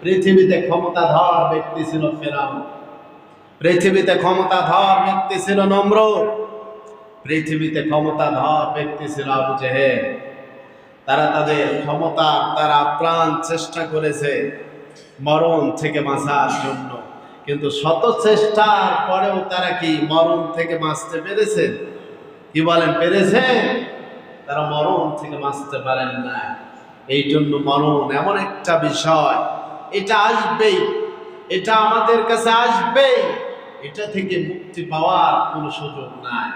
পৃথিবীতে ক্ষমতাধর ব্যক্তি ছিল ফেরাউন, পৃথিবীতে ক্ষমতাধর ব্যক্তি ছিল নমরুদ, পৃথিবীতে ক্ষমতাধর ব্যক্তি ছিল আবু জেহেল। তারা তাদের ক্ষমতার তারা প্রাণ চেষ্টা করেছে মরণ থেকে বাঁচার জন্য, কিন্তু শত চেষ্টার পরেও তারা কি মরণ থেকে বাঁচতে পেরেছে? কি বলেন, পেরেছে? তারা মরণ থেকে বাঁচতে পারেন না। এই জন্য মরণ এমন একটা বিষয়, এটা আসবেই, এটা আমাদের কাছে আসবেই, এটা থেকে মুক্তি পাওয়ার কোনো সুযোগ নাই।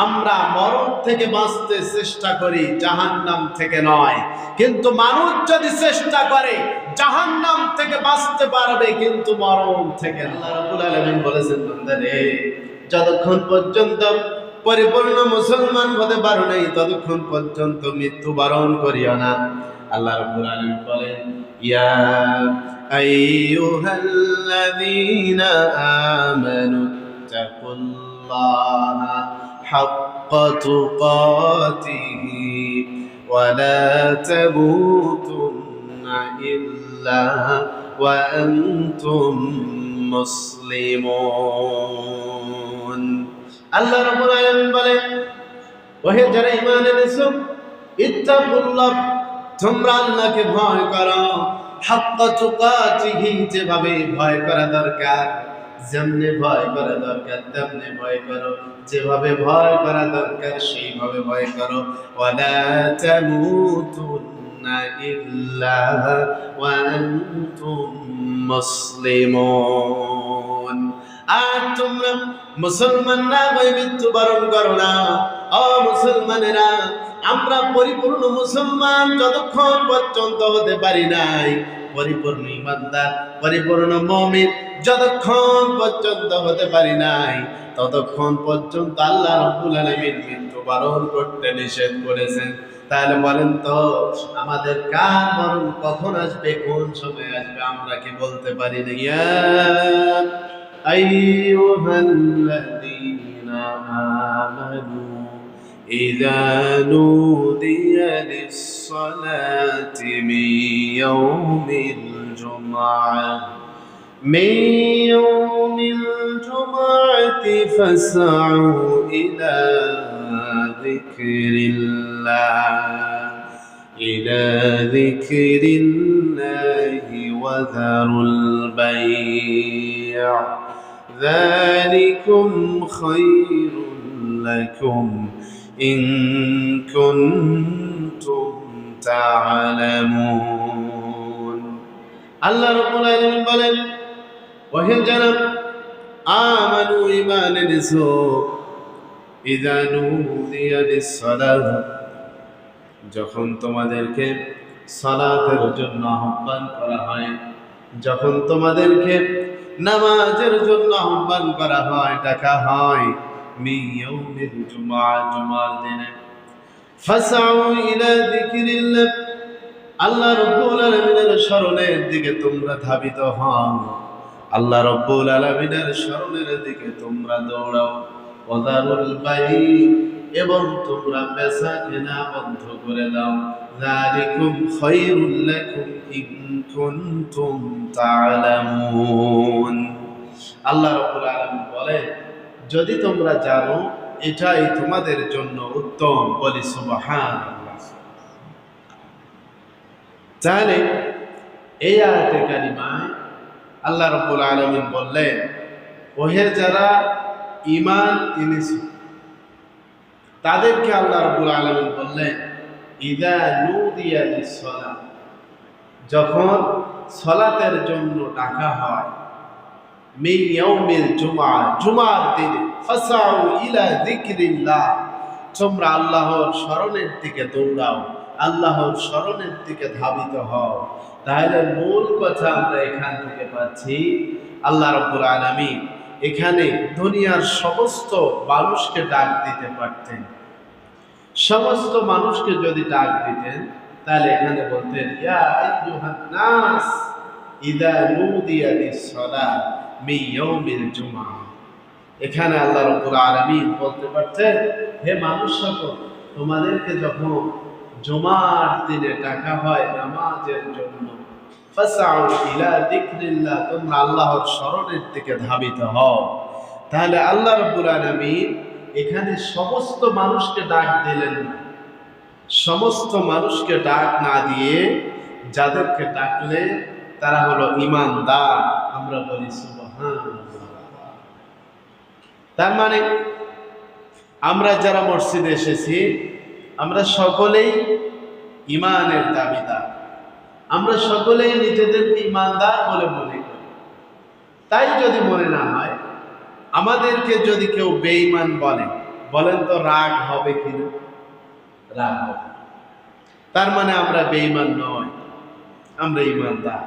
আমরা মরণ থেকে বাঁচতে চেষ্টা করি, জাহান্নাম থেকে নয়। কিন্তু মানুষ যদি চেষ্টা করে জাহান্নাম থেকে বাঁচতে পারবে, কিন্তু মরণ থেকে। আল্লাহ রাব্বুল আলামিন বলেছেন, বান্দারে যতক্ষণ পর্যন্ত পরিপূর্ণ মুসলমান হতে পারো নাই, ততক্ষণ পর্যন্ত মৃত্যুবরণ করিও না। আল্লাহ রাব্বুল আলামিন বলেন, ইয়া আইয়ুহাল্লাযীনা আমানু তাকুল্লাহা হাক্কা তুকাতিহি ওয়া লা তামুতুন্না ইল্লা ওয়া আনতুম মুসলিমুন। আল্লাহ রাব্বুল আলামিন বলেন, ওহে যারা ঈমান এনেছো, ইত্তাকুল্লাহ, তোমরা আল্লাহকে ভয় করো, হাক্কা তুকাতিহি, যেভাবে ভয় করা দরকার, যেমনে ভয় করা দরকার তেমনে ভয় করো, যেভাবে ভয় করা দরকার সেইভাবে ভয় করো। ওয়ালা তামুতুন্না ইল্লা ওয়া আনতুম মুসলিমুন। আর তোমরা মুসলমান না হয়ে মৃত্যুবরণ করো না। ও মুসলমানেরা, আমরা পরিপূর্ণ মুসলমান যতক্ষণ পর্যন্ত হতে পারি নাই, পরিপূর্ণ ইমানদার, পরিপূর্ণ মুমিন যতক্ষণ পর্যন্ত হতে পারি নাই, ততক্ষণ পর্যন্ত আল্লাহ রাব্বুল আলামিন মৃত্যুবরণ করতে নিষেধ করেছেন। তাহলে বলেন তো, আমাদের কার মরণ কখন আসবে, কোন সময় আসবে, আমরা কি বলতে পারি না? ইয়া আইয়ুহাল্লাযীনা আমানু ইযা নুদিয়া লিস-সালাতি মিন ইয়াউমিল জুমআহ ফাসআউ ইলা যিকরিল্লাহি ওয়া যারুল বাই'আ যালিকুম খায়রুল লাকুম ইন কুনতুম তা'লামুন। আল্লাহ রাব্বুল আলামিন বলেন, ওহে যারা আমানু, ঈমান এনেছো, ইযা নুদিয়া লিস-সালাহ, যখন তোমাদেরকে সালাতের জন্য আহ্বান করা হয়, যখন তোমাদেরকে নামাজের জন্য আহ্বান করা হয়, ডাকা হয়, মিন ইয়াউমিল জুমআহ, জুমার দিনে, ফাসআউ ইলা যিকরিল্লাহ, আল্লাহ রাব্বুল আলামিনের স্মরণের দিকে তোমরা ধাবিত হও, আল্লাহ রাব্বুল আলামিনের স্মরণের দিকে তোমরা দৌড়াও। ওয়া যারুল বাই', এবং তোমরা বেচা কেনা বন্ধ করে দাও। যালিকুম খায়রুল লাকুম ইন কুনতুম তা'লামুন। আল্লাহ রাব্বুল আলামিন বলে, যদি তোমরা জানো এটাই তোমাদের জন্য উত্তম। বলি সুবহানাল্লাহ। তাহলে এই আয়াতে কারিমায় আল্লাহ রাব্বুল আলামিন বললেন, ওহে যারা ঈমান এনেছো, তাদেরকে আল্লাহ রাব্বুল আলামিন বললেন, ইযা নুদিয়া লিস-সালাহ, যখন সালাতের জন্য ডাকা হয়, মিন ইয়াউমিল জুমআহ, জুমার দিনে, ফাসআউ ইলা যিকরিল্লাহ, তোমরা আল্লাহর স্মরণের দিকে দৌড়াও, আল্লাহর স্মরণের দিকে ধাবিত হও। তাহলে মূল কথা আমরা এখান থেকে পাচ্ছি, আল্লাহ রাব্বুল আলামিন এখানে দুনিয়ার সমস্ত মানুষকে ডাক দিতে পারতেন। সমস্ত মানুষকে যদি ডাক দিতেন, তাহলে এখানে বলতেন, ইয়া আইয়ুহান নাস ইযা নুদিয়া লিস-সালাহ মিন ইয়াউমিল জুমআহ। এখানে আল্লাহ রাব্বুল আলামিন বলতে পারতেন, হে মানুষ সকল, তোমাদেরকে যখন জুমার দিনে ডাকা হয় নামাজের জন্য, ফাসআউ ইলা যিকরিল্লাহ, তোমরা আল্লাহর স্মরণের দিকে ধাবিত হও। তাহলে আল্লাহ রাব্বুল আলামিন এখানে সমস্ত মানুষকে ডাক দিলেন না, সমস্ত মানুষকে ডাক না দিয়ে যাদেরকে ডাকলে তারা হলো ঈমানদার, আমরা বলি সুবহানাল্লাহ। তার মানে আমরা যারা মসজিদে এসেছি আমরা সকলেই ঈমানের দাবিদার, আমরা সকলেই নিজেদেরকে ঈমানদার বলে মনে করি। তাই যদি মনে না হয়, আমাদেরকে যদি কেউ বেঈমান বলেন তো রাগ হবে কিনা? রাগ হবে। তার মানে আমরা বেঈমান নয়, আমরা ঈমানদার,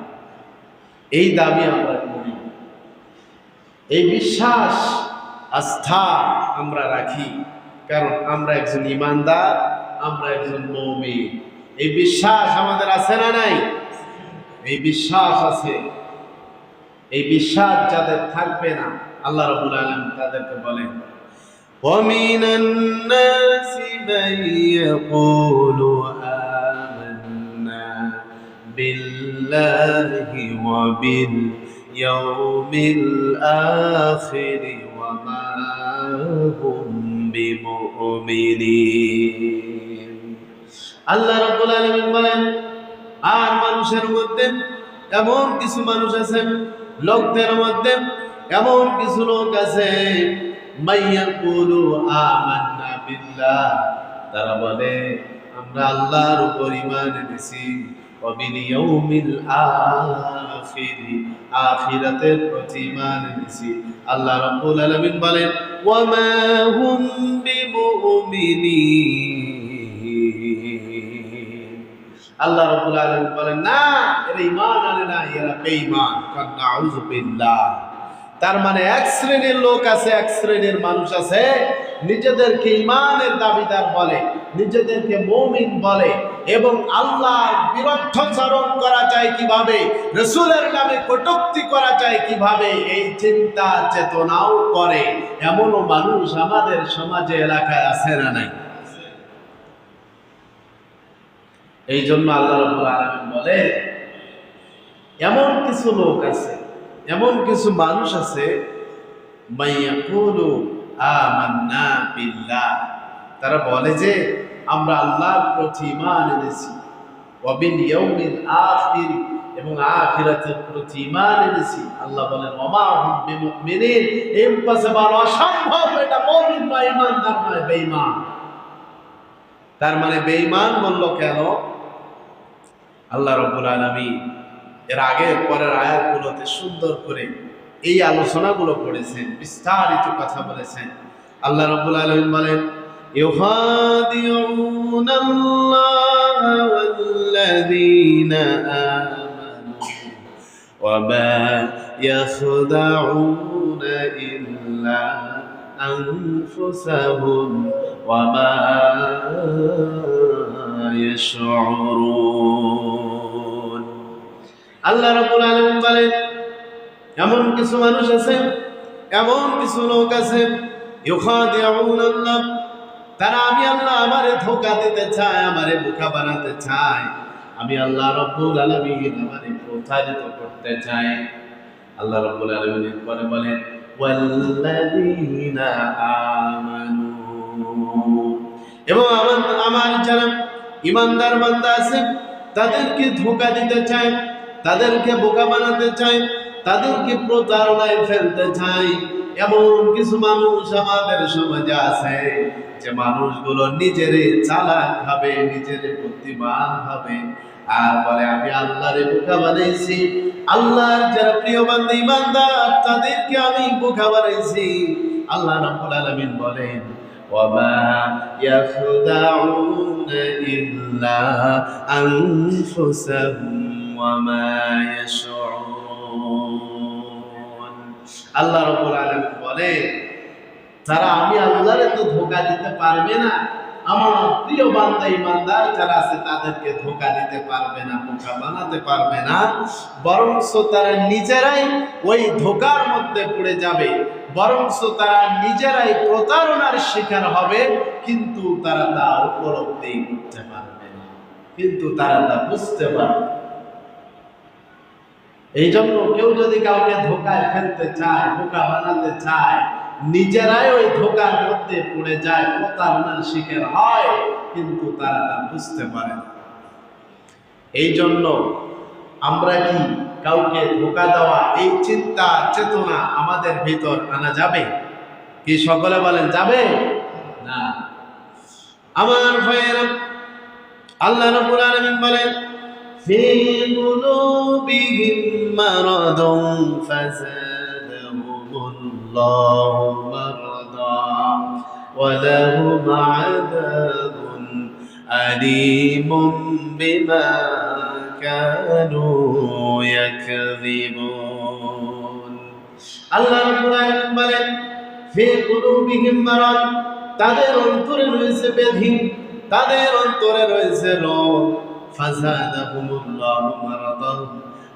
এই দাবি আমরা করি, এই বিশ্বাস আস্থা আমরা রাখি, কারণ আমরা একজন ঈমানদার, আমরা একজন মুমিন। এই বিশ্বাস আমাদের আছে না নাই? এই বিশ্বাস আছে। এই বিশ্বাস যাদের থাকবে না, আল্লাহ রাব্বুল আলামিন তাদেরকে বলেন وَمِنَ النَّاسِ مَن يَقُولُ آمَنَّا بِاللَّهِ وَبِالْيَوْمِ الْآخِرِ وَمَا هُمْ بِمُؤْمِنِينَ। আল্লাহ রাব্বুল আলামিন বলেন, আর মানুষের মধ্যে এমন কিছু মানুষ আছে, লোকদের মধ্যে এমন কিছু লোক আছে, মাইয়াকুলু আমান্না বিল্লাহ, তারা বলে আমরা আল্লাহর উপর ঈমান এনেছি, ওয়া বিল ইয়াউমিল আখির, আখিরাতের প্রতি ঈমান এনেছি। আল্লাহ রাব্বুল আলামিন বলেন ওয়া মা হুম বিমুমিনিন, আল্লাহ রাব্বুল আলামিন বলেন না, এরা ঈমান আনে না, এরা বেঈমান। নাউযু বিল্লাহ। তার মানে এক শ্রেণীর লোক আছে, এক শ্রেণীর মানুষ আছে, নিজেদেরকে ঈমানের দাবিদার বলে, নিজেদেরকে মুমিন বলে, এবং আল্লাহর বিরুদ্ধাচরণ করা যায় কিভাবে, রাসূলের নামে কটূক্তি করা যায় কিভাবে, এই চিন্তা চেতনাও করে। এমনও মানুষ আমাদের সমাজে এলাকায় আছে না নাই? এই জন্য আল্লাহ রাব্বুল আলামিন বলে এমন কিছু লোক আছে, এমন কিছু মানুষ আছে, মাইয়াকুলু আমান্না বিল্লাহ, তারা বলে যে আমরা আল্লাহর প্রতি ঈমান এনেছি, ওয়া বিল ইয়াউমিল আখির, এবং আখিরাতের প্রতি ঈমান এনেছি। আল্লাহ বলেন ওয়া মা হুম বিমুমিনিন, ইম্পসিবল, অসম্ভব, এটা মুমিন নয়, ঈমানদার নয়, বেঈমান। তার মানে বেঈমান বলল কেন? আল্লাহ রাব্বুল আলামিন এর আগে পরের আয়াতগুলোতে সুন্দর করে এই আলোচনাগুলো করেছেন, বিস্তারিত কথা বলেছেন। আল্লাহ রাব্বুল আলামিন বলেন ইউখাদিউনাল্লাহা ওয়াল্লাযীনা আমানু ওয়া মা ইয়াখদাউনা ইল্লা আনফুসাহুম ওয়া মা ইয়াশউরুন। আল্লাহ রাব্বুল আলামিন বলেন এমন কিছু মানুষ আছে, এমন কিছু লোক আছে, ইউখাদিউনাল্লাহ, তারা আমি আল্লাহ আমারে ধোঁকা দিতে চায়, আমারে বোকা বানাতে চায়, আমি আল্লাহ রাব্বুল আলামিন আমারে প্রতারিত করতে চায়। আল্লাহ রাব্বুল আলামিন পরে বলেন ওয়াল্লাযীনা আমানু, এবং আমার যারা ঈমানদার বান্দা আছে তাদেরকে ধোঁকা দিতে চায়, তাদেরকে বোকা বানাতে চায়, তাদেরকে প্রতারণায় ফেলতে চায়। এমন কিছু মানুষ আমাদের সমাজে আছে যে মানুষগুলো নিজেরে চালাক ভাবে, নিজেরে বুদ্ধিমান ভাবে, আর বলে আমি আল্লাহরে বোকা বানাইছি, আল্লাহর যারা প্রিয় বান্দা ঈমানদার তাদেরকে আমি বোকা বানাইছি। আল্লাহ রাব্বুল আলামিন বলেন ওয়ামা ইয়াখদাউনা ইল্লা আনফুসাহুম ওয়ামা ইয়াশউরুন। আল্লাহ রাব্বুল আলামিন বলেন তারা আমি আল্লাহরে তো ধোঁকা দিতে পারবে না, আমার প্রিয় বান্দা ঈমানদার যারা আছে তাদেরকে ধোঁকা দিতে পারবে না, বোকা বানাতে পারবে না, বরঞ্চ তারা নিজেরাই ওই ধোঁকার মধ্যে পড়ে যাবে, বরঞ্চ তারা নিজেরাই প্রতারণার শিকার হবে, কিন্তু তারা তা উপলব্ধি করতে পারবে না, কিন্তু তারা তা বুঝতে পারবে। এই জন্য কেউ যদি কাউকে ধোকায় ফেলতে চায়, ধোকা বানাতে চায়, নিজেরাই ওই ধোকার মধ্যে পড়ে যায়, প্রতারণার শিকার হয়, কিন্তু তারা তা বুঝতে পারে না। এই জন্য আমরা কি কাউকে ধোকা দেওয়া এই চিন্তা চেতনা আমাদের ভিতর আনা যাবে কি? সকলে বলেন যাবে না। আমার ভাইয়েরা, আল্লাহ রাব্বুল আলামিন বলেন ফি কুলুবিহিম মারাদুন ফাযাদাহুমুল্লাহু মারদা ওয়া লাহুম আযাবুন আলীমুম বিমা কানু ইয়াকযিবুন। আল্লাহ রাব্বুল আলামিন বলেন ফি কুলুবিহিম মারাদ, তাদের অন্তরে রয়েছে ব্যাধি, তাদের অন্তরে রয়েছে রোগ। ফাযাদাহুমুল্লাহু মারাদান,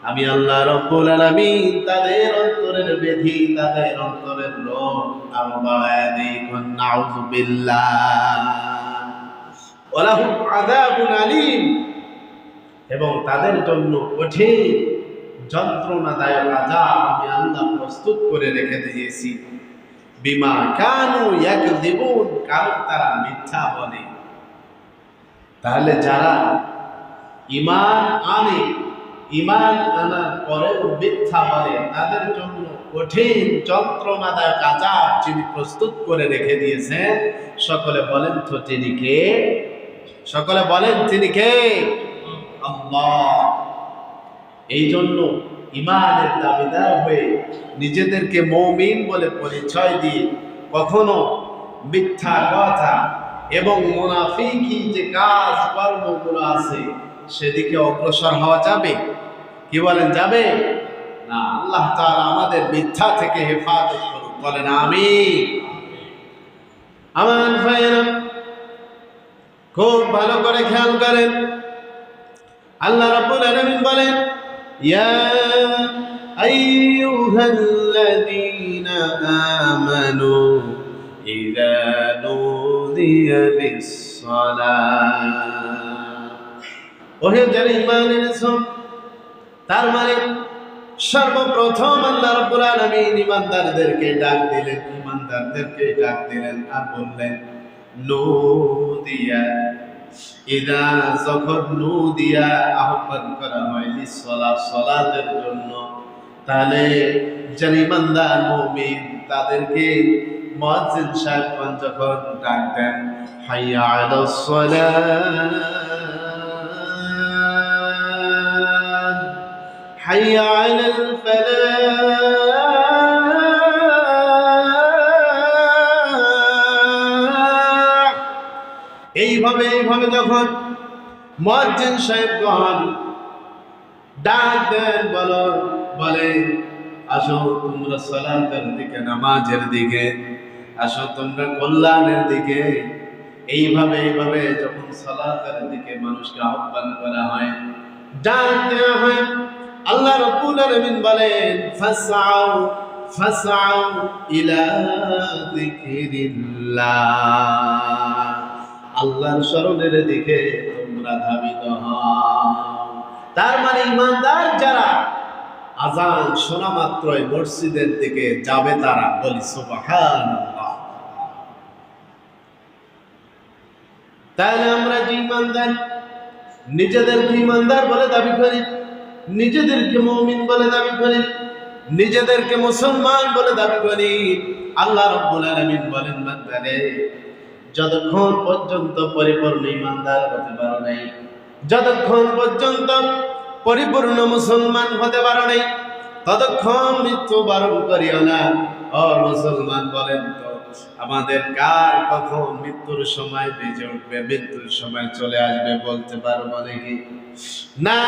আমি আল্লাহ রাব্বুল আলামিন তাদের অন্তরের ব্যাধি, তাদের অন্তরের রোগ আরো বাড়ায় দেই। নাউযু বিল্লাহ। ওয়ালাহুম আযাবুন আলীম, এবং তাদের জন্য কঠিন যন্ত্রণাদায়ক আযাব আমি আল্লাহ প্রস্তুত করে রেখে দিয়েছি। বিমা কানু ইয়াকযিবুন, কারণ তারা মিথ্যা বলে। তাহলে যারা ঈমান আনে, ঈমান আনার পরেও মিথ্যা বলে, তাদের জন্য কঠিন যন্ত্রণাদায়ক আযাব যিনি প্রস্তুত করে রেখে দিয়েছেন, সকলে বলেন তো তিনি কে? সকলে বলেন তিনি কে? আল্লাহ। এই জন্য ঈমানের দাবিদার হয়ে নিজেদেরকে মুমিন বলে পরিচয় দিয়ে কখনো মিথ্যা কথা এবং মুনাফিকি যে কাজ কর্মগুলো আছে সেদিকে অগ্রসর হওয়া যাবে কি? বলেন যাবে না। আল্লাহ তাআলা আমাদের মিথ্যা থেকে হেফাজত করুন, বলেন আমিন। আমার ভাইয়েরা, খুব ভালো করে খেয়াল করেন, আল্লাহ রাব্বুল আলামিন বলেন ইয়া আইয়ুহাল্লাযীনা আমানু ইযা নুদিয়া লিস-সালাহ, ওহে যারা ঈমান এনেছো। তার মানে সর্বপ্রথম আল্লাহ রাব্বুল আলামিন ঈমানদারদেরকে ডাক দিলেন, ঈমানদারদেরকে ডাক দিলেন আর বললেন নুদিয়া, ইদা যখন নুদিয়া আহ্বান করা হয় লিস-সালাহ, সালাতের জন্য, তাহলে যারা ঈমানদার মুমিন তাদেরকে মুয়াজ্জিন সাহেবগণ যখন ডাক দেন হাইয়া আলাস সালাহ, হাইয়া আলাল ফালাহ, এইভাবে যখন মুয়াজ্জিন সাহেবগণ ডাক দেন, বলে আসো তোমরা সালাতের দিকে, নামাজের দিকে আসো, তোমরা কল্যাণের দিকে। এইভাবে যখন সালাতের দিকে মানুষকে আহ্বান করা হয়, ডাক দেওয়া হয়, আল্লাহ রাব্বুল আলামিন বলেন ফাসআউ ইলা যিকরিল্লাহ, আল্লাহর স্মরণের দিকে তোমরা ধাবিত হও। তার মানে ঈমানদার যারা আযান শোনা মাত্রই মসজিদের দিকে যাবে, তারা বলি সুবহানাল্লাহ। তাহলে আমরা যে ঈমানদার, নিজেদেরকে ঈমানদার বলে দাবি করি, নিজেদেরকে মুমিন বলে দাবি করি, নিজেদেরকে মুসলমান বলে দাবি করি, আল্লাহ রাব্বুল আলামিন বলেন বান্দারে, যতক্ষণ পর্যন্ত পরিপূর্ণ ঈমানদার হতে পারো নাই, যতক্ষণ পর্যন্ত পরিপূর্ণ মুসলমান হতে পারো নাই, ততক্ষণ মৃত্যুবরণ করিও না। ও মুসলমান, বলেন তো আমাদের কার কখন মৃত্যুর সময় বেজে উঠবে, মৃত্যুর সময় চলে আসবে বলতে পারবো নাকি? না,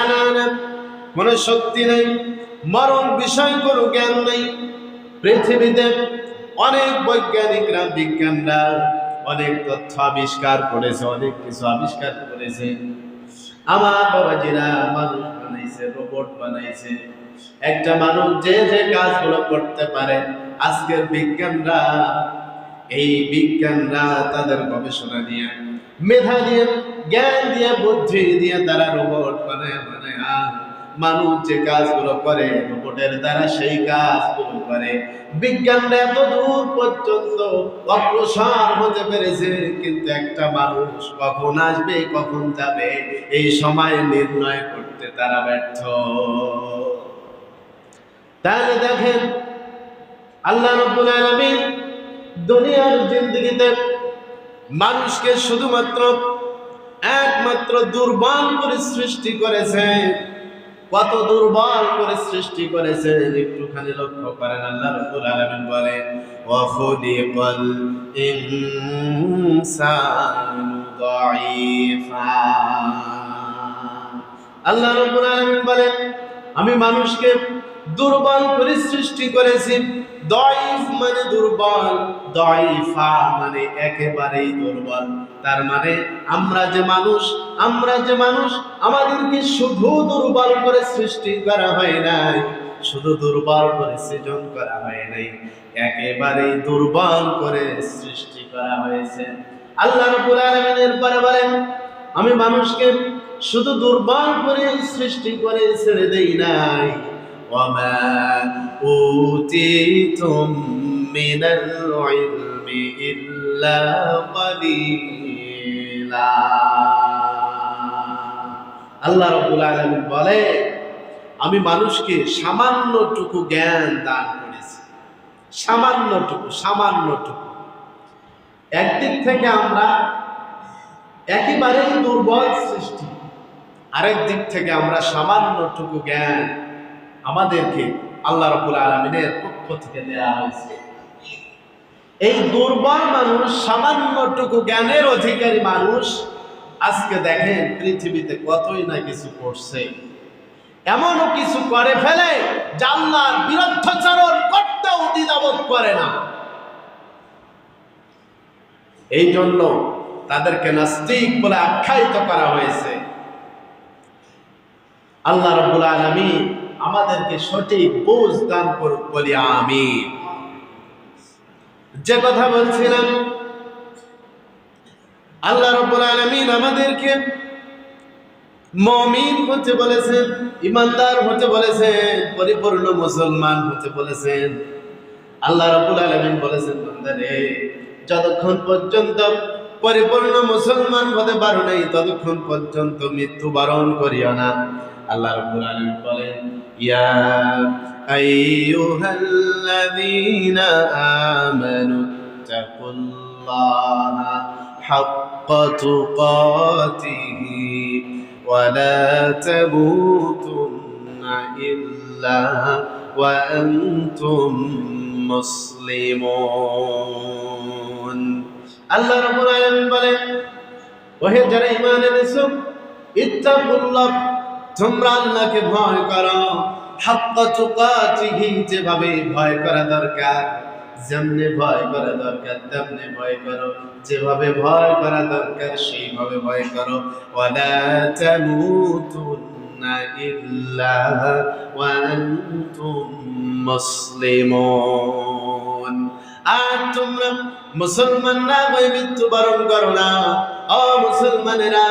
কোনো শক্তি নেই, মরণ বিষয় কোনো জ্ঞান নেই। পৃথিবীতে অনেক বৈজ্ঞানিকরা, বিজ্ঞানরা অনেক তথ্য আবিষ্কার করেছে, অনেক কিছু আবিষ্কার করেছে। আমার বাবাজিরা মানুষ বানাইছে, রোবট বানাইছে, একটা মানুষ যে কাজগুলো করতে পারে, আজকের বিজ্ঞানরা, এই বিজ্ঞানরা তাদের গবেষণা দিয়ে, মেধা দিয়ে, জ্ঞান দিয়ে, বুদ্ধি দিয়ে তারা রোবট বানায় মানুষ যে কাজগুলো করে রোবটের দ্বারা সেই কাজগুলো করে। বিজ্ঞানরা এত দূর পর্যন্ত অগ্রসর হতে পেরেছে, কিন্তু একটা মানুষ কখন আসবে কখন যাবে এই সময় নির্ণয় করতে তারা ব্যর্থ। তাহলে দেখেন আল্লাহ রাব্বুল আলামিন দুনিয়ার জিন্দেগিতে মানুষকে শুধুমাত্র একমাত্র দুর্বল করে সৃষ্টি করেছে। কত দুর্বল করে সৃষ্টি করেছেন একটুখানি লক্ষ্য করেন। আল্লাহ রাব্বুল আলামিন বলেন ওয়া খুলিকাল ইনসানু দাঈফা। আল্লাহ রাব্বুল আলামিন বলেন আমি মানুষকে দুর্বল করে সৃষ্টি করেছি। দাঈফ মানে দুর্বল, দাঈফা মানে একেবারেই দুর্বল। তার মানে আমরা যে মানুষ আমাদেরকে শুধু দুর্বল করে সৃষ্টি করা হয় নাই, শুধু দুর্বল করে সৃজন করা হয় নাই, একেবারেই দুর্বল করে সৃষ্টি করা হয়েছে। আল্লাহ রাব্বুল আলামিন এরপরে বলেন আমি মানুষকে শুধু দুর্বল করে সৃষ্টি করে ছেড়ে দেই নাই। ওয়ামা উতিতুম মিনাল ইলমি ইল্লা কালিলা। আল্লাহ রাব্বুল আলামিন বলে আমি মানুষকে সামান্যটুকু জ্ঞান দান করেছি, সামান্যটুকু। একদিক থেকে আমরা একেবারেই দুর্বল সৃষ্টি, আরেক দিক থেকে আমরা সামান্যটুকু জ্ঞান আমাদেরকে আল্লাহ রাব্বুল আলামিনের পক্ষ থেকে দেয়া হয়েছে। এই দুর্বল মানুষ, সামান্যটুকু জ্ঞানের অধিকারী মানুষ আজকে দেখেন পৃথিবীতে কতই না কিছু করছে, এমনও কিছু করে ফেলে যে আল্লাহর বিরুদ্ধাচরণ করতেও দ্বিধাবোধ করে না। এই জন্য তাদেরকে নাস্তিক বলে আখ্যায়িত করা হয়েছে। আল্লাহ রাব্বুল আলামিন আমাদেরকে সঠিক বুঝ দান করুক বলি আমিন। যে কথা বলছিলাম, আল্লাহ রাব্বুল আলামিন আমাদেরকে মুমিন হতে বলেছেন, ইমানদার হতে বলেছেন, পরিপূর্ণ মুসলমান হতে বলেছেন। আল্লাহ রাব্বুল আলামিন বলেছেন বান্দারে যতক্ষণ পর্যন্ত পরিপূর্ণ মুসলমান হতে পারো নাই ততক্ষণ পর্যন্ত মৃত্যুবরণ করিও না। আল্লাহ রাব্বুল আলামিন বলেন ইয়া আইয়ুহাল্লাযীনা আমানু তাকুল্লাহা হাক্কা তুকাতিহি ওয়া লা তামুতুন্না ইল্লা ওয়া আনতুম মুসলিমুন। আল্লাহ রাব্বুল আলামিন বলেন ওহে যারা ঈমান এনেছো ইত্তাকুল্লাহ তোমরা আল্লাহকে ভয় করো, হাক্কা তুকাতিহি যেভাবে ভয় করা দরকার, যেমনে ভয় করা দরকার তেমনে ভয় করো, যেভাবে ভয় করা দরকার সেইভাবে ভয় করো। ওয়ালা তামুতুন্না ইল্লা ওয়া আনতুম মুসলিমুন। আর তোমরা মুসলমান না হয়ে মৃত্যুবরণ করো না। ও মুসলমানেরা,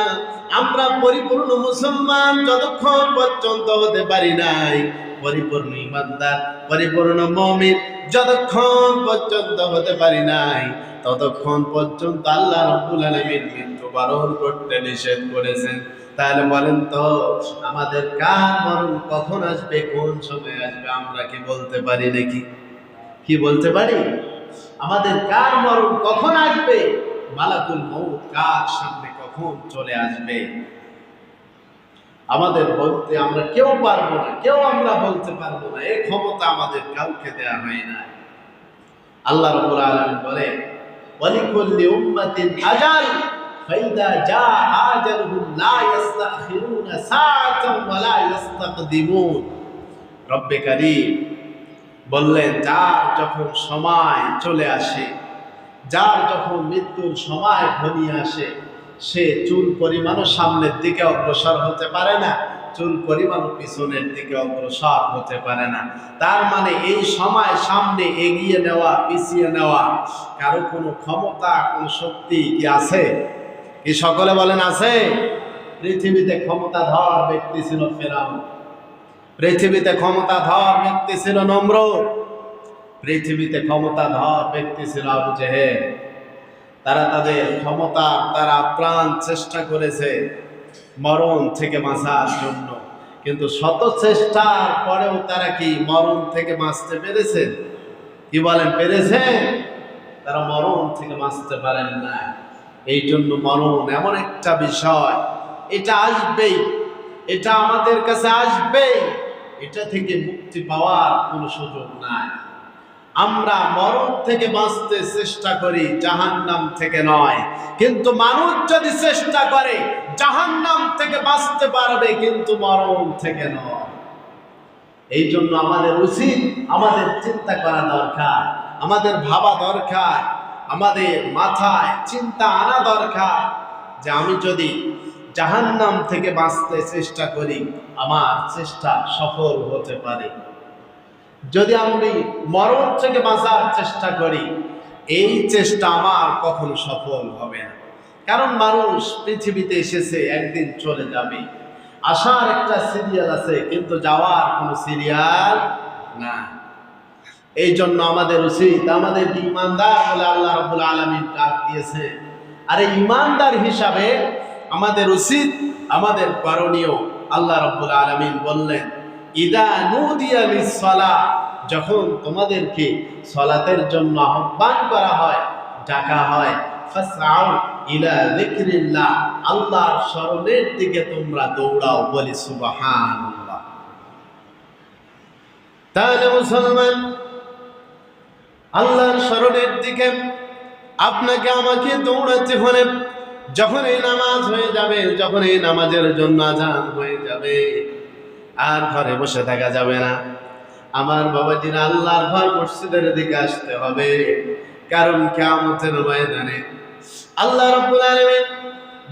আমরা পরিপূর্ণ মুসলমান যতক্ষণ পর্যন্ত হতে পারি নাই, পরিপূর্ণ ইমানদার পরিপূর্ণ মুমিন যতক্ষণ পর্যন্ত হতে পারি নাই, ততক্ষণ পর্যন্ত আল্লাহ রাব্বুল আলামিন মৃত্যুবরণ করতে নিষেধ করেছেন। তাহলে বলেন তো আমাদের কার মরণ কখন আসবে, কোন সময় আসবে আমরা কি বলতে পারি নাকি? কি বলতে পারি? আমাদের কার মরণ কখন আসবে, মালাকুল মউত কার সামনে কখন চলে আসবে আমাদের বলতে আমরা কেউ পারবো না, কেউ আমরা বলতে পারবো না। এই ক্ষমতা আমাদের কাউকে দেয়া হয় না। আল্লাহ রাব্বুল আলামিন বলে ওয়ালিকুল্লি উম্মাতিন আজাল ফাইদা জা আজালুহুম লা ইস্তাখিরুনা সাআতান ওয়া লা ইস্তাকদিমুন। রব্বে কারীম বললেন যার যখন সময় চলে আসে, যার যখন মৃত্যুর সময় ঘনিয়ে আসে, সে চুল পরিমাণও সামনের দিকে অগ্রসর হতে পারে না, চুল পরিমাণও পিছনের দিকে অগ্রসর হতে পারে না। তার মানে এই সময় সামনে এগিয়ে নেওয়া পিছিয়ে নেওয়া কারো কোনো ক্ষমতা কোনো শক্তি কি আছে? কি সকলে বলেন আছে? পৃথিবীতে ক্ষমতাধর ব্যক্তি ছিল ফেরাউন। পৃথিবীতে ক্ষমতাধর ব্যক্তি ছিল নমরুদ, পৃথিবীতে ক্ষমতাধর ব্যক্তি ছিল আবু জেহেল। তারা তাদের ক্ষমতা তারা প্রাণ চেষ্টা করেছে মরণ থেকে বাঁচার জন্য, কিন্তু শত চেষ্টার পরেও তারা কি মরণ থেকে বাঁচতে পেরেছে? কি বলেন, পেরেছে? তারা মরণ থেকে বাঁচতে পারেন না। এই জন্য মরণ এমন একটা বিষয়, এটা আসবেই, এটা আমাদের কাছে আসবেই, এটা থেকে মুক্তি পাওয়ার কোনো সুযোগ নাই। আমরা মরণ থেকে বাঁচতে চেষ্টা করি, জাহান্নাম থেকে নয়। কিন্তু মানুষ যদি চেষ্টা করে জাহান্নাম থেকে বাঁচতে পারবে, কিন্তু মরণ থেকে নয়। এই জন্য আমাদের উচিত, আমাদের চিন্তা করা দরকার, আমাদের ভাবা দরকার, আমাদের মাথায় চিন্তা আনা দরকার যে আমি যদি জাহান্নাম থেকে বাঁচতে চেষ্টা করি, আমার চেষ্টা সফল হতে পারে। যদি আমি মরণ থেকে বাঁচার চেষ্টা করি, এই চেষ্টা আমার কখনো সফল হবে না। কারণ মানুষ পৃথিবীতে এসেছে, একদিন চলে যাবে। আসার একটা সিরিয়াল আছে, কিন্তু যাওয়ার কোনো সিরিয়াল না। এই জন্য আমাদের উচিত, আমাদের ইমানদার বলে আল্লাহ রাব্বুল আলামিন ডাক দিয়েছে। আর এই ইমানদার হিসাবে আমাদের উচিত, আমাদের করণীয়, আল্লাহ রাব্বুল আলামিন বললেন, ইদা নুদিয়া লিস-সালাহ, যখন তোমাদেরকে সালাতের জন্য আহ্বান করা হয়, ডাকা হয়, ফাসআউ ইলা যিকরিল্লাহ, আল্লাহর স্মরণের দিকে তোমরা দৌড়াও। বলি সুবহানাল্লাহ। তাহলে মুসলমান, আল্লাহর স্মরণের দিকে আপনাকে আমাকে দৌড়াতে হলে, যখন এই নামাজ হয়ে যাবে, যখন এই নামাজের জন্য আযান হয়ে যাবে, আর ঘরে বসে থাকা যাবে না। আমার বাবাজিরা, আল্লাহর ঘর মসজিদের দিকে আসতে হবে। কারণ কিয়ামতের ময়দানে আল্লাহ রাব্বুল আলামিন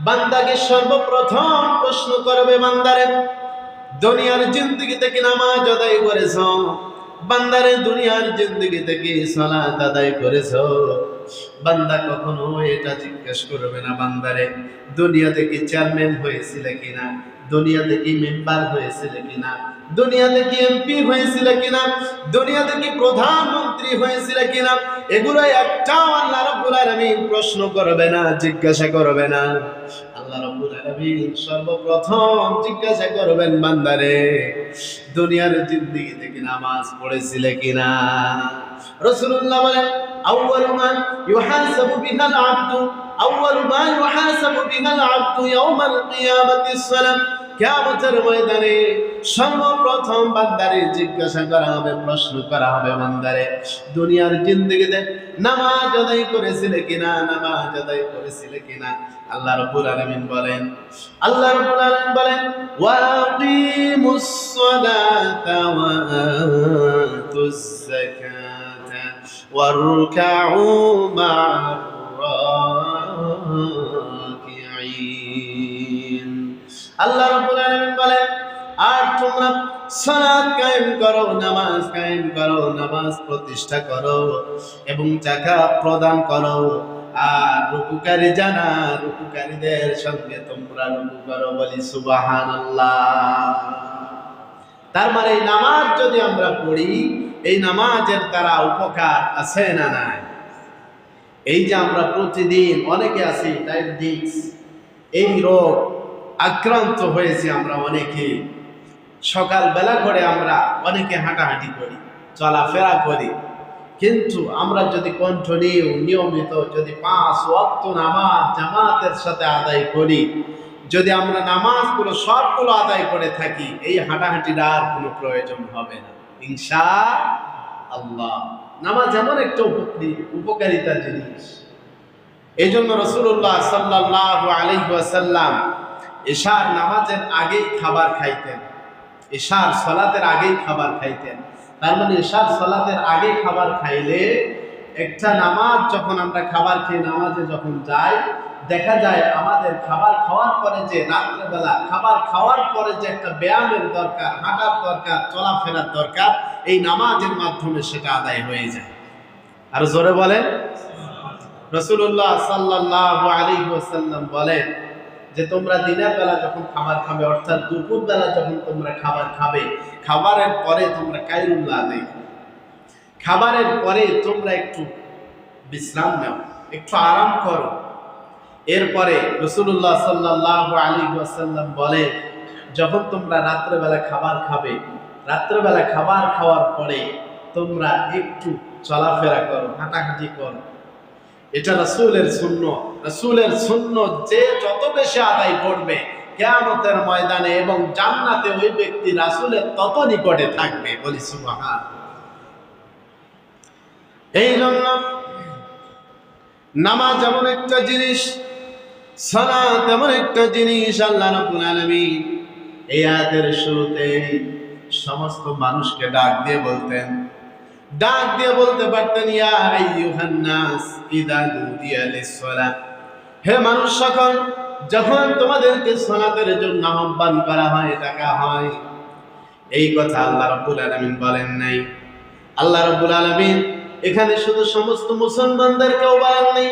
বান্দাকে সর্বপ্রথম প্রশ্ন করবে, বান্দারে দুনিয়ার জিন্দেগিতে কি নামাজ আদায় করেছো? বান্দারে দুনিয়ার জিন্দেগিতে কি সালাত আদায় করেছো? বান্দা কখনো এটা জিজ্ঞেস করবে না, বান্দারে দুনিয়াতে কি চেয়ারম্যান হয়েছিল কিনা, দুনিয়াতে কি মেম্বার হয়েছিল কিনা, দুনিয়াতে কি এমপি হয়েছিল কিনা, দুনিয়াতে কি প্রধানমন্ত্রী হয়েছিল কিনা, এগুলো একটাও আল্লাহ রাব্বুল আলামিন প্রশ্ন করবে না, জিজ্ঞাসা করবে না। আল্লাহ রাব্বুল আলামিন সর্বপ্রথম জিজ্ঞাসা করবেন, বান্দারে দুনিয়ার জিন্দেগিতে কি নামাজ পড়েছিলে কিনা? রাসূলুল্লাহ বলেন, আউয়ালু মা ইউহাসাবু বিহাল আবদু, আউয়ালু মা ইউহাসাবু বিহাল আবদু ইয়াউমাল কিয়ামাতিস সালাম। কিয়ামতের ময়দানে সর্বপ্রথম বান্দারে জিজ্ঞাসা করা হবে, প্রশ্ন করা হবে, বান্দারে দুনিয়ার জিন্দেগিতে নামাজ আদায় করেছিলে কিনা, নামাজ আদায় করেছিলে কিনা? আল্লাহ রাব্বুল আলামিন বলেন, আল্লাহ রাব্বুল আলামিন বলেন, ওয়া আকিমুস সালাতা ওয়া আতুজ যাকাতা ওয়ারকাউ মা'আর রাকিঈন। আল্লাহ রাব্বুল আলামিন বলেন, আর তোমরা সালাত কায়েম করো, নামাজ কায়েম করো, নামাজ প্রতিষ্ঠা করো এবং যাকাত প্রদান করো। আর রুকুকারী জানা, রুকুকারীদের সঙ্গে তোমরা রুকু করো। বলি সুবহানাল্লাহ। তার মানে এই নামাজ যদি আমরা পড়ি, এই নামাজের দ্বারা উপকার আছে না নাই? এই যে আমরা প্রতিদিন, অনেকে আছি ডায়াবেটিস, এই রোগ আক্রান্ত হয়েছে আমরা অনেকে। সকালবেলা করে আমরা অনেকে হাঁটাহাঁটি করি, চলাফেরা করি, কিন্তু আমরা যদি কন্টিনিউ নিয়মিত যদি 5 ওয়াক্ত নামাজ জামাতের সাথে আদায় করি, যদি আমরা নামাজগুলো সবগুলো আদায় করে থাকি, এই হাঁটাহাঁটির আর কোনো প্রয়োজন হবে না ইনশাআল্লাহ। নামাজ এমন একটা উপকারিতা জিনিস। এই জন্য রাসূলুল্লাহ সাল্লাল্লাহু আলাইহি ওয়াসাল্লাম ইশার নামাজের আগেই খাবার খাইতেন, ইশার সালাতের আগেই খাবার খাইতেন। তার মানে ইশার সালাতের আগে খাবার খাইলে, একটা নামাজ যখন আমরা খাবার খেয়ে নামাজে যখন যাই, দেখা যায় আমাদের খাবার খাওয়ার পরে যে রাত্রেবেলা খাবার খাওয়ার পরে যে একটা ব্যায়ামের দরকার, হাঁটার দরকার, চলাফেরার দরকার, এই নামাজের মাধ্যমে সেটা আদায় হয়ে যায়। আর জোরে বলেন। রাসূলুল্লাহ সাল্লাল্লাহু আলাইহি ওয়াসাল্লাম বলেন, যে তোমরা দিনের বেলা যখন খাবার খাবে, অর্থাৎ দুপুর বেলা যখন তোমরা খাবার খাবে, খাবারের পরে তোমরা কাইলুল্লাহ আদায় করো। খাবারের পরে তোমরা একটু বিশ্রাম নাও, একটু আরাম করো। এরপরে রাসূলুল্লাহ সাল্লাল্লাহু আলাইহি ওয়াসাল্লাম বলে, যখন তোমরা রাত্রেবেলা খাবার খাবে, রাত্রেবেলা খাবার খাওয়ার পরে তোমরা একটু চলাফেরা করো, হাঁটাহাঁটি করো। এটা রাসূলের সুন্নাত। রাসূলের সুন্নাত যে যত বেশি আদায় করবে কিয়ামতের ময়দানে এবং জান্নাতে ওই ব্যক্তি রাসূলের তত নিকটে থাকবে। বলি সুবহান। এই জন্য নামাজ এমন একটা জিনিস, সালাত এমন একটা জিনিস, আল্লাহ রাব্বুল আলামিন এই আয়াতের শুরুতে সমস্ত মানুষকে ডাক দিয়ে বলতে পারতেন, ইয়া আইয়ুহান নাস ইযা দুদিয়া লিস-সালাত, হে মানুষ সকল, যখন তোমাদেরকে সালাতের জন্য আহ্বান করা হয়, ডাকা হয়। এই কথা আল্লাহ রাব্বুল আলামিন বলেন নাই। আল্লাহ রাব্বুল আলামিন এখানে শুধু সমস্ত মুসলমানদেরকেও বলেন নাই,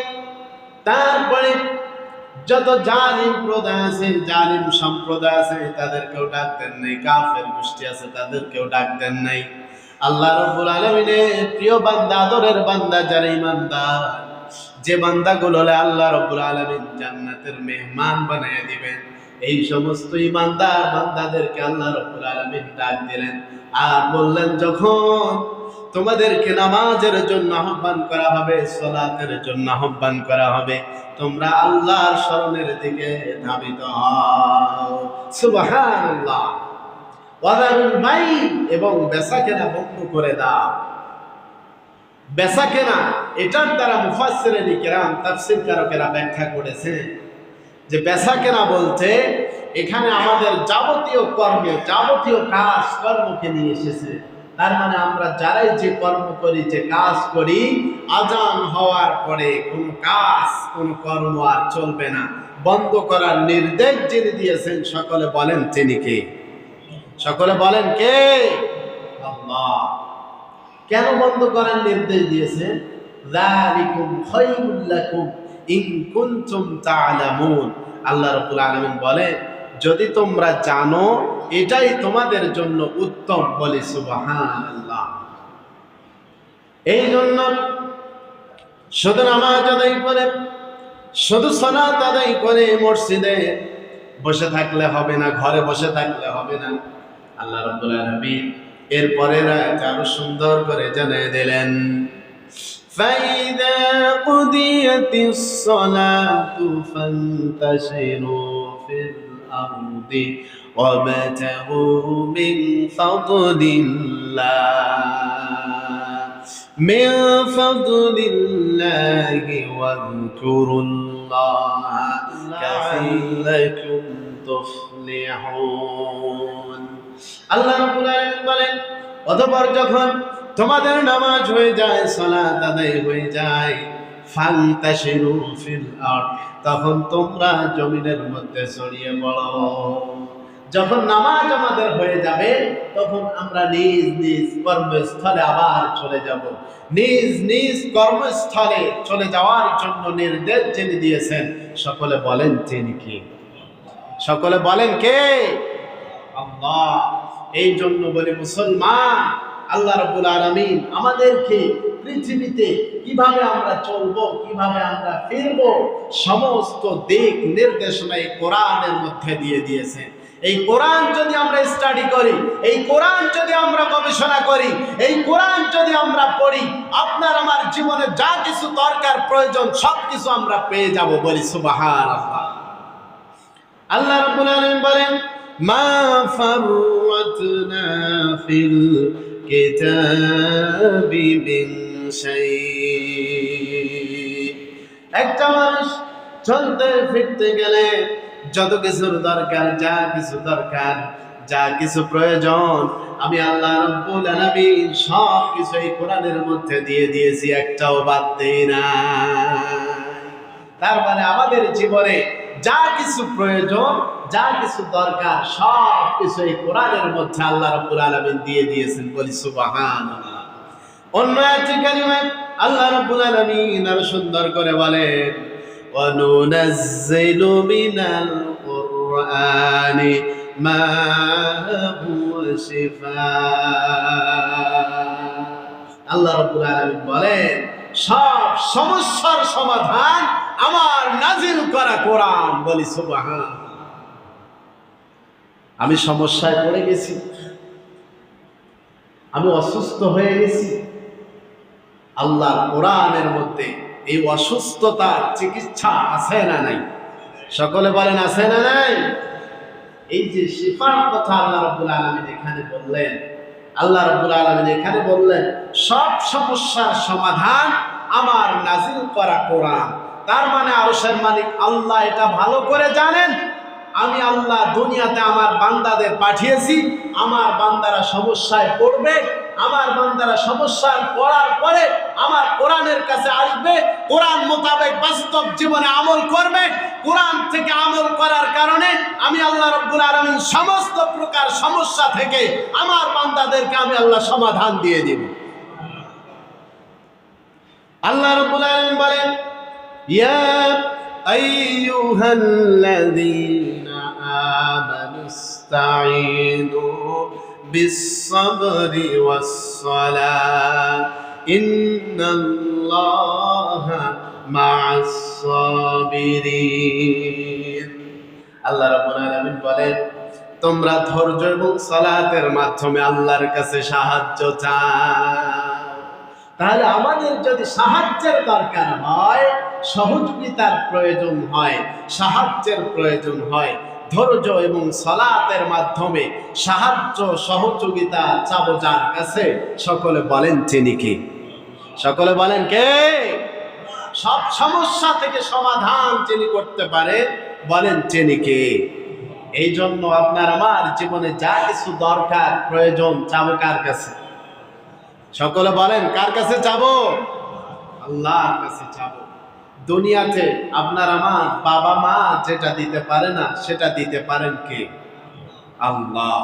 তারপরে যত জালিম প্রদায় আছে, জালিম সম্প্রদায় আছে তাদেরকেও ডাক দেন নাই, কাফের গোষ্ঠী আছে তাদেরকেও ডাক দেন নাই। আল্লাহ রাব্বুল আলামিনের প্রিয় বান্দা, আদরের বান্দা যারা ঈমানদার, যে বান্দাগুলো আল্লাহ রাব্বুল আলামিন জান্নাতের মেহমান বানিয়ে দিবেন, এই সমস্ত ঈমানদার বান্দাদেরকে আল্লাহ রাব্বুল আলামিন ডাক দিলেন আর বললেন, যখন তোমাদেরকে নামাজের জন্য আহ্বান করা হবে, সালাতের জন্য আহ্বান করা হবে, তোমরা আল্লাহর শরণের দিকে ধাবিত হও। সুবহানাল্লাহ। ওয়াদারুল বাই, এবং বেচাকেনা বন্ধ করে দাও। বেচাকেনা, এটার দ্বারা মুফাসসিরিন কিরাম, তাফসীরকারকেরা ব্যাখ্যা করেছেন যে বেচাকেনা বলতে এখানে আমাদের যাবতীয় কর্ম, যাবতীয় কাজ কর্মকে নিয়ে এসেছে। তার মানে আমরা যারাই যে কর্ম করি, যে কাজ করি, আজান হওয়ার পরে কোন কাজ, কোন কর্ম আর চলবে না, বন্ধ করার নির্দেশ যিনি দিয়েছেন, সকলে বলেন তিনি কে? সকলে বলেন কে? আল্লাহ। কেন বন্ধ করার নির্দেশ দিয়েছেন? যালিকুম খায়রুল লাকুম ইন কুনতুম তা'লামুন। আল্লাহ রাব্বুল আলামিন বলেন, যদি তোমরা জানো এটাই তোমাদের জন্য উত্তম। বলি সুবহানাল্লাহ। এই জন্য শুধু নামাজ আদায় করে, শুধু সালাত আদায় করে মসজিদে বসে থাকলে হবে না, ঘরে বসে থাকলে হবে না। আল্লাহ রাব্বুল আলামিন এরপরে আরো সুন্দর করে জানিয়ে দিলেন, ফাইদা কুদিয়াতিস সালাতু ফান্তাশিরু ফিল আরদি ওয়াবতাগু মিন ফাদলিল্লাহি ওয়াযকুরুল্লাহা কাসীরাতান তুফলিহুন। আল্লাহ রাব্বুল আলামিন বলেন, অতঃপর যখন তোমাদের নামাজ হয়ে যায়, সালাত আদায় হয়ে যায়, ফান্তাশিরু ফিল আরদ, তখন তোমরা জমিনের মধ্যে ছড়িয়ে পড়ো। যখন নামাজ আমাদের হয়ে যাবে, তখন আমরা নিজ নিজ কর্মস্থলে আবার চলে যাব। নিজ নিজ কর্মস্থলে চলে যাওয়ার জন্য নির্দেশ যিনি দিয়েছেন, সকলে বলেন তিনি কি? সকলে বলেন কে? আল্লাহ। এই জন্য বলি মুসলমান, আল্লাহ রাব্বুল আলামিন আমাদেরকে পৃথিবীতে কিভাবে আমরা চলবো, কিভাবে আমরা ফিরবো, সমস্ত দিক নির্দেশনা এই কোরআনের মধ্যে দিয়ে দিয়েছেন। এই কোরআন যদি আমরা স্টাডি করি, এই কোরআন যদি আমরা গবেষণা করি, এই কোরআন যদি আমরা পড়ি, আপনার আমার জীবনে যা কিছু দরকার প্রয়োজন সবকিছু আমরা পেয়ে যাব। বলি সুবহানাল্লাহ। আল্লাহ রাব্বুল আলামিন বলেন, মা ফাররাতনা ফিল কিতাবি মিন শাই। একটা মানুষ চলতে ফিরতে গেলে যত কিছুর দরকার, যা কিছু দরকার, যা কিছু প্রয়োজন, আমি আল্লাহ রাব্বুল আলামিন সব কিছু এই কোরআনের মধ্যে দিয়ে দিয়েছি, একটাও বাদ দেই না। তার মানে আমাদের জীবনে যা কিছু প্রয়োজন, যা কিছু দরকার, সব কিছু এই কোরআনের মধ্যে আল্লাহ রাব্বুল আলামিন দিয়ে দিয়েছেন। বলি সুবহানাল্লাহ। অন্য আয়াতে কারিমায় আল্লাহ রাব্বুল আলামিন আরো সুন্দর করে বলেন, ওয়া নুনাজ্জিলু মিনাল কুরআনি মা হুয়া শিফা। আল্লাহ রাব্বুল আলামিন বলেন, সব সমস্যার সমাধান আমার নাজিল করা কোরআন। বলি সুবহান। আমি সমস্যায় পড়ে গেছি, আমি অসুস্থ হয়ে গেছি, আল্লাহ কোরআনের মধ্যে এই অসুস্থতার চিকিৎসা আছে না নাই? সকলে বলেন আছে না নাই? এই যে শিফার কথা আল্লাহ রাব্বুল আলামিন এখানে বললেন, আল্লাহ রাব্বুল আলামিন এখানে বললেন সব সমস্যার সমাধান আমার নাজিল করা কোরআন। তার মানে আরশের মালিক আল্লাহ এটা ভালো করে জানেন, আমি আল্লাহ দুনিয়াতে আমার বান্দাদের পাঠিয়েছি, আমার বান্দারা সমস্যায় পড়বে, আমার বান্দারা সমস্যায় পড়ার পরে আমার কোরআনের কাছে আসবে, কোরআন মোতাবেক বাস্তব জীবনে আমল করবে। কোরআন থেকে আমল করার কারণে আমি আল্লাহ রাব্বুল আলামিন সমস্ত প্রকার সমস্যা থেকে আমার বান্দাদেরকে আমি আল্লাহ সমাধান দিয়ে দেব। আল্লাহ রাব্বুল আলামিন বলেন, ইয়া আইয়ুহাল্লাযীনা আমানুস্তাঈনু বিস-সাবরি ওয়াস-সালাহ ইন্নাল্লাহা মা'আস-সাবিরিন। আল্লাহ রাব্বুল আলামিন বলেন, তোমরা ধৈর্য এবং সালাতের মাধ্যমে আল্লাহর কাছে সাহায্য চাও। তাহলে আমাদের যদি সাহায্যের দরকার হয়, সহযোগিতার প্রয়োজন হয়, সাহায্যের প্রয়োজন হয়, ধৈর্য এবং সালাতের মাধ্যমে সাহায্য সহযোগিতা চাবো যার কাছে। সকলে বলেন তিনি কে? সকলে বলেন কে? সব সমস্যা থেকে সমাধান যিনি করতে পারে, বলেন তিনি কে? এই জন্য আপনার আমার জীবনে যা কিছু দরকার প্রয়োজন চাবো কার কাছে? সকলে বলেন কার কাছে চাবো? আল্লাহর কাছে চাবো। দুনিয়াতে আপনার আমার বাবা মা যেটা দিতে পারে না, সেটা দিতে পারেন কে? আল্লাহ।